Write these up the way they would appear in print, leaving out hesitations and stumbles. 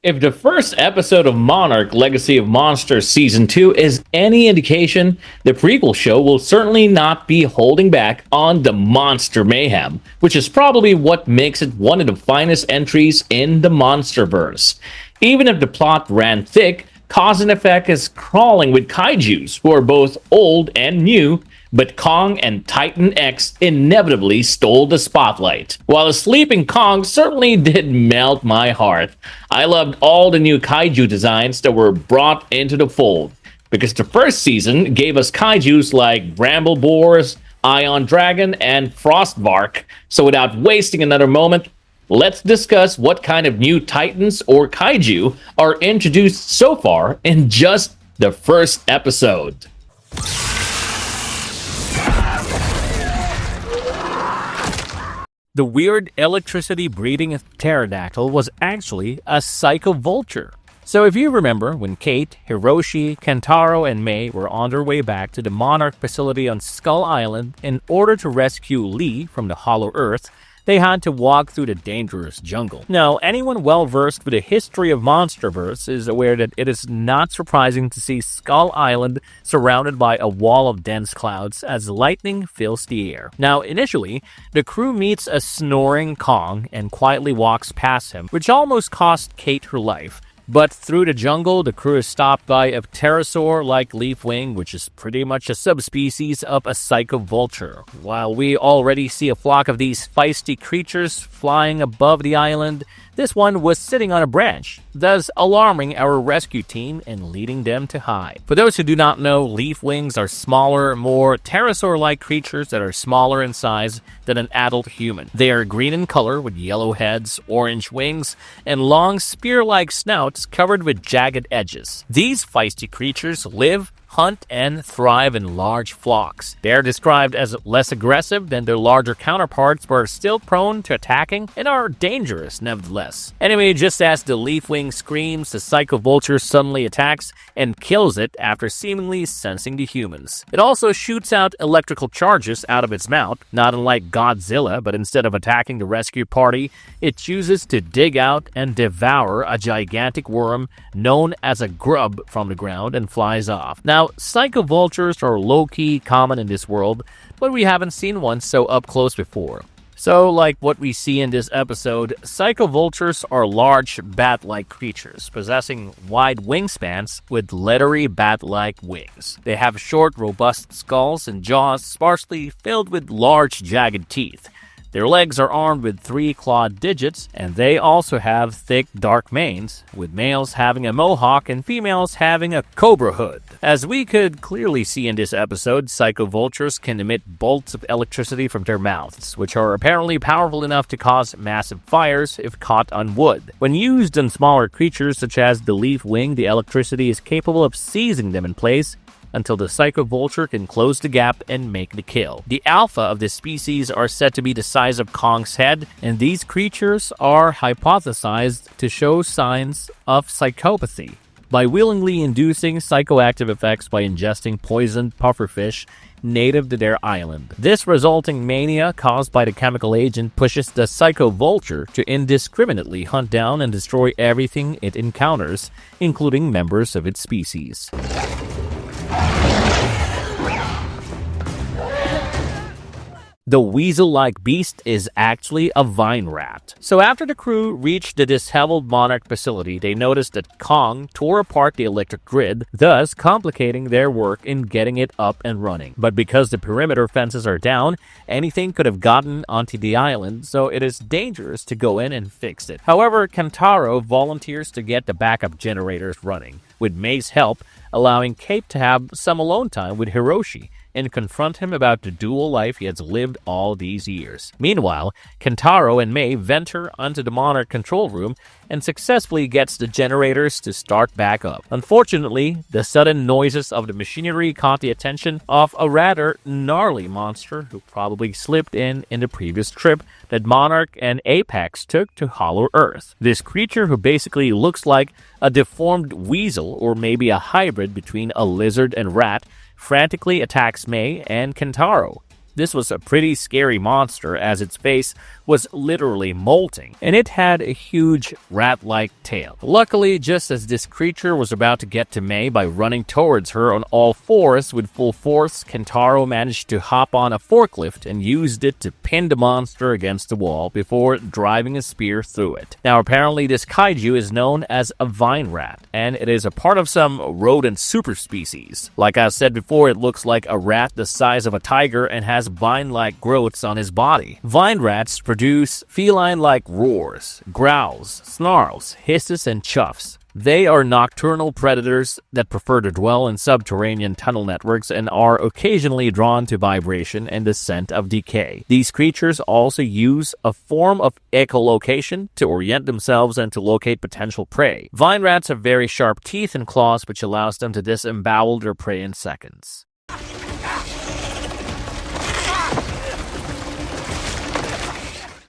If the first episode of Monarch Legacy of Monsters Season 2 is any indication, the prequel show will certainly not be holding back on the monster mayhem, which is probably what makes it one of the finest entries in the MonsterVerse. Even if the plot ran thick, Cause and Effect is crawling with Kaijus, who are both old and new, but Kong and Titan X inevitably stole the spotlight. While a sleeping Kong certainly did melt my heart, I loved all the new Kaiju designs that were brought into the fold, because the first season gave us Kaijus like Brambleboars, Ion Dragon, and Frost Vark. So without wasting another moment, let's discuss what kind of new Titans or Kaiju are introduced so far in just the first episode. The weird electricity-breathing pterodactyl was actually a psycho-vulture. So if you remember, when Kate, Hiroshi, Kentaro, and Mei were on their way back to the Monarch facility on Skull Island in order to rescue Lee from the Hollow Earth, they had to walk through the dangerous jungle. Now, anyone well-versed with the history of MonsterVerse is aware that it is not surprising to see Skull Island surrounded by a wall of dense clouds as lightning fills the air. Now, initially, the crew meets a snoring Kong and quietly walks past him, which almost cost Kate her life. But through the jungle, the crew is stopped by a pterosaur-like leafwing, which is pretty much a subspecies of a psycho-vulture. While we already see a flock of these feisty creatures flying above the island, this one was sitting on a branch, thus alarming our rescue team and leading them to hide. For those who do not know, leafwings are smaller, more pterosaur-like creatures that are smaller in size than an adult human. They are green in color with yellow heads, orange wings, and long spear-like snouts covered with jagged edges. These feisty creatures live, hunt, and thrive in large flocks. They are described as less aggressive than their larger counterparts, but are still prone to attacking and are dangerous nevertheless. Anyway, just as the leafwing screams, the psycho-vulture suddenly attacks and kills it after seemingly sensing the humans. It also shoots out electrical charges out of its mouth, not unlike Godzilla, but instead of attacking the rescue party, it chooses to dig out and devour a gigantic worm known as a grub from the ground and flies off. Now, psycho-vultures are low-key common in this world, but we haven't seen one so up close before. So, like what we see in this episode, psycho-vultures are large bat-like creatures, possessing wide wingspans with leathery bat-like wings. They have short, robust skulls and jaws sparsely filled with large, jagged teeth. Their legs are armed with 3 clawed digits, and they also have thick, dark manes, with males having a mohawk and females having a cobra hood. As we could clearly see in this episode, psycho-vultures can emit bolts of electricity from their mouths, which are apparently powerful enough to cause massive fires if caught on wood. When used on smaller creatures such as the leaf wing, the electricity is capable of seizing them in place until the psycho-vulture can close the gap and make the kill. The alpha of this species are said to be the size of Kong's head, and these creatures are hypothesized to show signs of psychopathy by willingly inducing psychoactive effects by ingesting poisoned pufferfish native to their island. This resulting mania caused by the chemical agent pushes the psycho-vulture to indiscriminately hunt down and destroy everything it encounters, including members of its species. The weasel-like beast is actually a vine rat. So after the crew reached the disheveled Monarch facility, they noticed that Kong tore apart the electric grid, thus complicating their work in getting it up and running. But because the perimeter fences are down, anything could have gotten onto the island, so it is dangerous to go in and fix it. However, Kentaro volunteers to get the backup generators running, with Mei's help allowing Kate to have some alone time with Hiroshi and confront him about the dual life he has lived all these years. Meanwhile, Kentaro and Mei venture onto the Monarch control room and successfully gets the generators to start back up. Unfortunately, the sudden noises of the machinery caught the attention of a rather gnarly monster who probably slipped in the previous trip that Monarch and Apex took to Hollow Earth. This creature, who basically looks like a deformed weasel or maybe a hybrid between a lizard and rat, frantically attacks Mei and Kentaro. This was a pretty scary monster as its face was literally molting, and it had a huge rat-like tail. Luckily, just as this creature was about to get to May by running towards her on all fours with full force, Kentaro managed to hop on a forklift and used it to pin the monster against the wall before driving a spear through it. Now, apparently this kaiju is known as a vine rat, and it is a part of some rodent superspecies. Like I said before, it looks like a rat the size of a tiger and has vine-like growths on his body. Vine rats produce feline-like roars, growls, snarls, hisses, and chuffs. They are nocturnal predators that prefer to dwell in subterranean tunnel networks and are occasionally drawn to vibration and the scent of decay. These creatures also use a form of echolocation to orient themselves and to locate potential prey. Vine rats have very sharp teeth and claws, which allows them to disembowel their prey in seconds.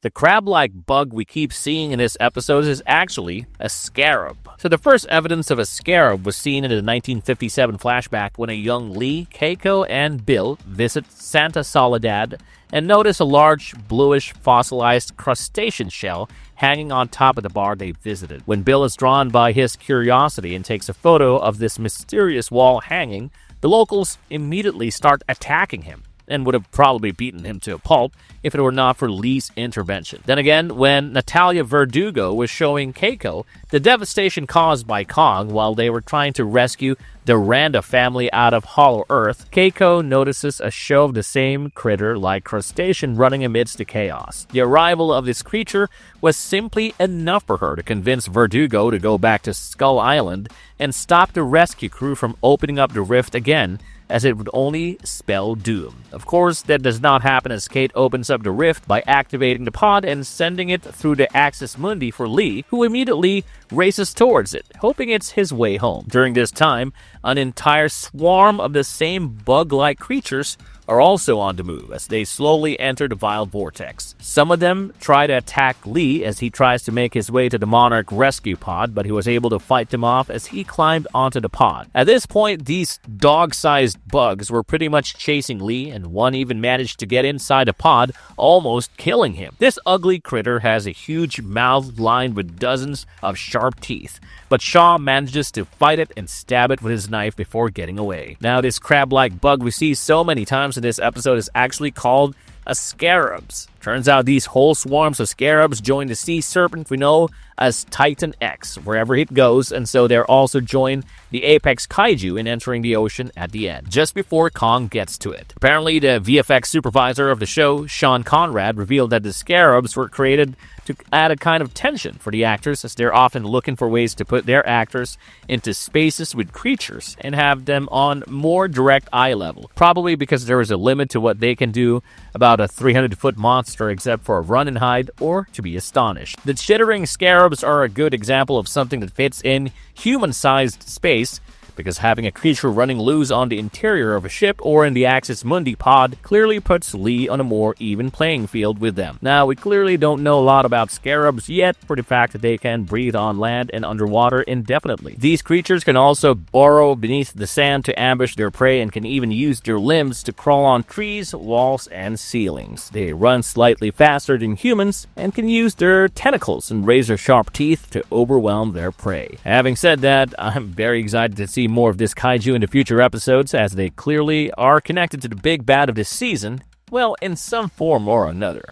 The crab-like bug we keep seeing in this episode is actually a scarab. So the first evidence of a scarab was seen in the 1957 flashback when a young Lee, Keiko, and Bill visit Santa Soledad and notice a large, bluish, fossilized crustacean shell hanging on top of the bar they visited. When Bill is drawn by his curiosity and takes a photo of this mysterious wall hanging, the locals immediately start attacking him, and would have probably beaten him to a pulp if it were not for Lee's intervention. Then again, when Natalia Verdugo was showing Keiko the devastation caused by Kong while they were trying to rescue the Randa family out of Hollow Earth, Keiko notices a show of the same critter-like crustacean running amidst the chaos. The arrival of this creature was simply enough for her to convince Verdugo to go back to Skull Island and stop the rescue crew from opening up the rift again, as it would only spell doom. Of course, that does not happen as Kate opens up the rift by activating the pod and sending it through the Axis Mundi for Lee, who immediately races towards it, hoping it's his way home. During this time, an entire swarm of the same bug-like creatures are also on the move as they slowly enter the vile vortex. Some of them try to attack Lee as he tries to make his way to the Monarch rescue pod, but he was able to fight them off as he climbed onto the pod. At this point, these dog-sized bugs were pretty much chasing Lee, and one even managed to get inside the pod, almost killing him. This ugly critter has a huge mouth lined with dozens of sharp teeth, but Shaw manages to fight it and stab it with his knife before getting away. Now, this crab-like bug we see so many times in this episode is actually called a scarabs. Turns out these whole swarms of scarabs join the sea serpent we know as Titan X wherever it goes, and so they're also join the apex kaiju in entering the ocean at the end, just before Kong gets to it. Apparently, the VFX supervisor of the show, Sean Conrad, revealed that the scarabs were created to add a kind of tension for the actors, as they're often looking for ways to put their actors into spaces with creatures and have them on more direct eye level, probably because there is a limit to what they can do about a 300-foot monster except for run and hide or to be astonished. The chittering scarabs are a good example of something that fits in human-sized space, because having a creature running loose on the interior of a ship or in the Axis Mundi pod clearly puts Lee on a more even playing field with them. Now, we clearly don't know a lot about scarabs yet for the fact that they can breathe on land and underwater indefinitely. These creatures can also burrow beneath the sand to ambush their prey and can even use their limbs to crawl on trees, walls, and ceilings. They run slightly faster than humans and can use their tentacles and razor-sharp teeth to overwhelm their prey. Having said that, I'm very excited to see more of this kaiju in the future episodes, as they clearly are connected to the big bad of this season, well, in some form or another.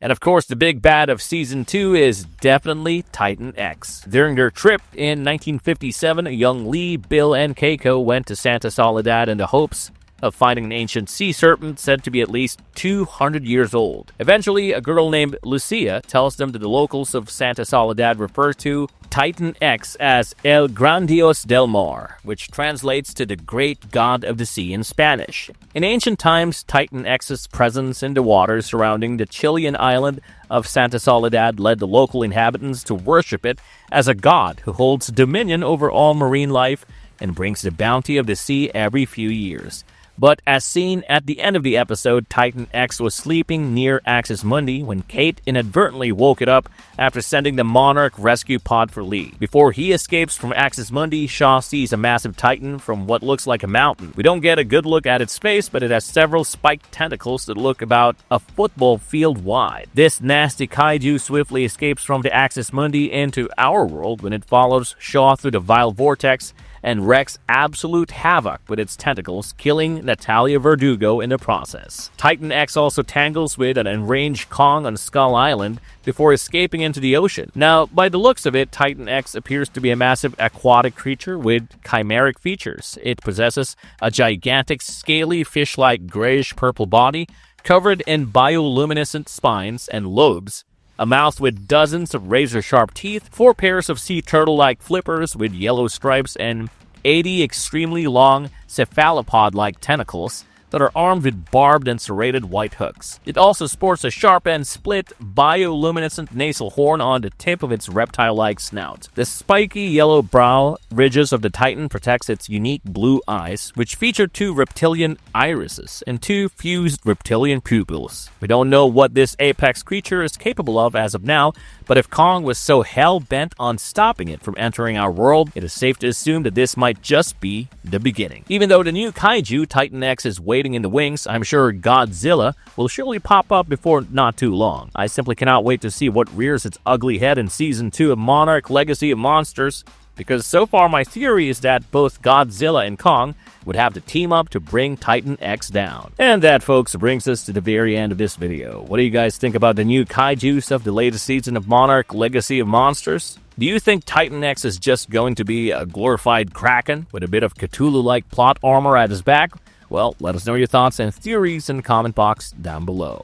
And of course, the big bad of Season 2 is definitely Titan X. During their trip in 1957, a young Lee, Bill, and Keiko went to Santa Soledad in the hopes of finding an ancient sea serpent said to be at least 200 years old. Eventually, a girl named Lucia tells them that the locals of Santa Soledad refer to Titan X as El Grandios del Mar, which translates to the great god of the sea in Spanish. In ancient times, Titan X's presence in the waters surrounding the Chilean island of Santa Soledad led the local inhabitants to worship it as a god who holds dominion over all marine life and brings the bounty of the sea every few years. But as seen at the end of the episode, Titan X was sleeping near Axis Mundi when Kate inadvertently woke it up after sending the Monarch rescue pod for Lee. Before he escapes from Axis Mundi, Shaw sees a massive Titan from what looks like a mountain. We don't get a good look at its face, but it has several spiked tentacles that look about a football field wide. This nasty kaiju swiftly escapes from the Axis Mundi into our world when it follows Shaw through the vile vortex and wreaks absolute havoc with its tentacles, killing Natalia Verdugo in the process. Titan X also tangles with an enraged Kong on Skull Island before escaping into the ocean. Now, by the looks of it, Titan X appears to be a massive aquatic creature with chimeric features. It possesses a gigantic, scaly, fish-like grayish-purple body covered in bioluminescent spines and lobes, a mouth with dozens of razor-sharp teeth, 4 pairs of sea turtle-like flippers with yellow stripes, and 80 extremely long cephalopod-like tentacles that are armed with barbed and serrated white hooks. It also sports a sharp and split bioluminescent nasal horn on the tip of its reptile-like snout. The spiky yellow brow ridges of the Titan protects its unique blue eyes, which feature 2 reptilian irises and 2 fused reptilian pupils. We don't know what this apex creature is capable of as of now, but if Kong was so hell-bent on stopping it from entering our world, it is safe to assume that this might just be the beginning. Even though the new Kaiju, Titan X, is waiting in the wings, I'm sure Godzilla will surely pop up before not too long. I simply cannot wait to see what rears its ugly head in Season 2 of Monarch Legacy of Monsters, because so far my theory is that both Godzilla and Kong would have to team up to bring Titan X down. And that, folks, brings us to the very end of this video. What do you guys think about the new Kaijus of the latest season of Monarch Legacy of Monsters? Do you think Titan X is just going to be a glorified Kraken with a bit of Cthulhu-like plot armor at his back? Well, let us know your thoughts and theories in the comment box down below.